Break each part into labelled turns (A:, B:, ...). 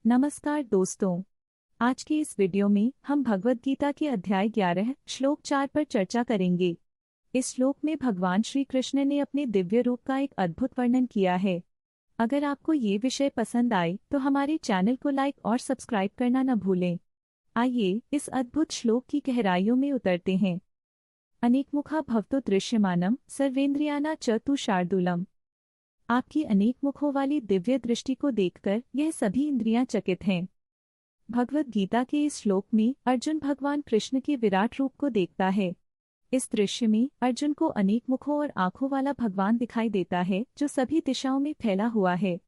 A: नमस्कार दोस्तों। आज की इस वीडियो में हम भगवद गीता के अध्याय 11 श्लोक 4 पर चर्चा करेंगे। इस श्लोक में भगवान श्री कृष्ण ने अपने दिव्य रूप का एक अद्भुत वर्णन किया है। अगर आपको ये विषय पसंद आए तो हमारे चैनल को लाइक और सब्सक्राइब करना न भूलें। आइए इस अद्भुत श्लोक की गहराइयों में उतरते हैं। अनेकमुखा भवतो दृश्यमानम सर्वेन्द्रियाना च तु शार्दूलम। आपकी अनेक मुखों वाली दिव्य दृष्टि को देखकर यह सभी इंद्रियां चकित हैं। भगवद गीता के इस श्लोक में अर्जुन भगवान कृष्ण के विराट रूप को देखता है। इस दृश्य में अर्जुन को अनेक मुखों और आंखों वाला भगवान दिखाई देता है जो सभी दिशाओं में फैला हुआ है।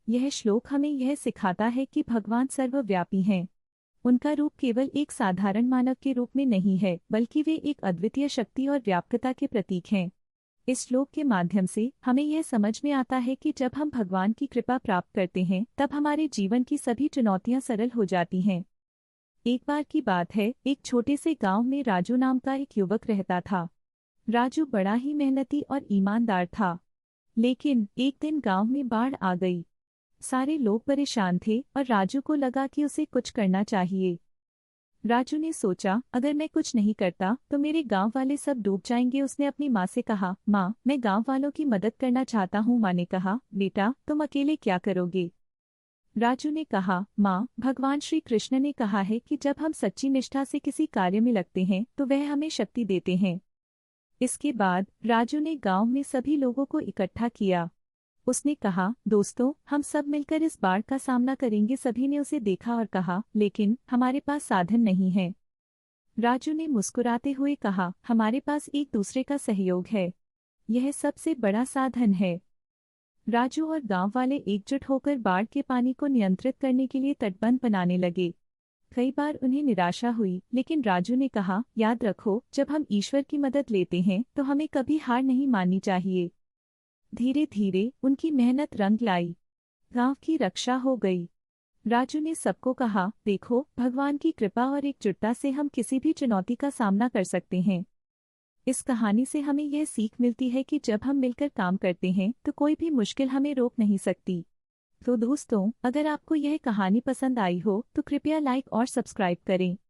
A: यह श्लोक हमें यह सिखाता है कि भगवान सर्वव्यापी हैं। उनका रूप केवल एक साधारण मानव के रूप में नहीं है, बल्कि वे एक अद्वितीय शक्ति और व्यापकता के प्रतीक हैं। इस श्लोक के माध्यम से हमें यह समझ में आता है कि जब हम भगवान की कृपा प्राप्त करते हैं तब हमारे जीवन की सभी चुनौतियां सरल हो जाती हैं। एक बार की बात है, एक छोटे से गांव में राजू नाम का एक युवक रहता था। राजू बड़ा ही मेहनती और ईमानदार था। लेकिन एक दिन गांव में बाढ़ आ गई। सारे लोग परेशान थे और राजू को लगा कि उसे कुछ करना चाहिए। राजू ने सोचा, अगर मैं कुछ नहीं करता तो मेरे गांव वाले सब डूब जाएंगे। उसने अपनी माँ से कहा, माँ, मैं गांव वालों की मदद करना चाहता हूँ। माँ ने कहा, बेटा, तुम अकेले क्या करोगे? राजू ने कहा, माँ, भगवान श्री कृष्ण ने कहा है कि जब हम सच्ची निष्ठा से किसी कार्य में लगते हैं तो वह हमें शक्ति देते हैं। इसके बाद राजू ने गांव में सभी लोगों को इकट्ठा किया। उसने कहा, दोस्तों, हम सब मिलकर इस बाढ़ का सामना करेंगे। सभी ने उसे देखा और कहा, लेकिन हमारे पास साधन नहीं है। राजू ने मुस्कुराते हुए कहा, हमारे पास एक दूसरे का सहयोग है, यह सबसे बड़ा साधन है। राजू और गांव वाले एकजुट होकर बाढ़ के पानी को नियंत्रित करने के लिए तटबंध बनाने लगे। कई बार उन्हें निराशा हुई, लेकिन राजू ने कहा, याद रखो, जब हम ईश्वर की मदद लेते हैं तो हमें कभी हार नहीं माननी चाहिए। धीरे धीरे उनकी मेहनत रंग लाई। गांव की रक्षा हो गई। राजू ने सबको कहा, देखो, भगवान की कृपा और एकजुटता से हम किसी भी चुनौती का सामना कर सकते हैं। इस कहानी से हमें यह सीख मिलती है कि जब हम मिलकर काम करते हैं तो कोई भी मुश्किल हमें रोक नहीं सकती। तो दोस्तों, अगर आपको यह कहानी पसंद आई हो तो कृपया लाइक और सब्सक्राइब करें।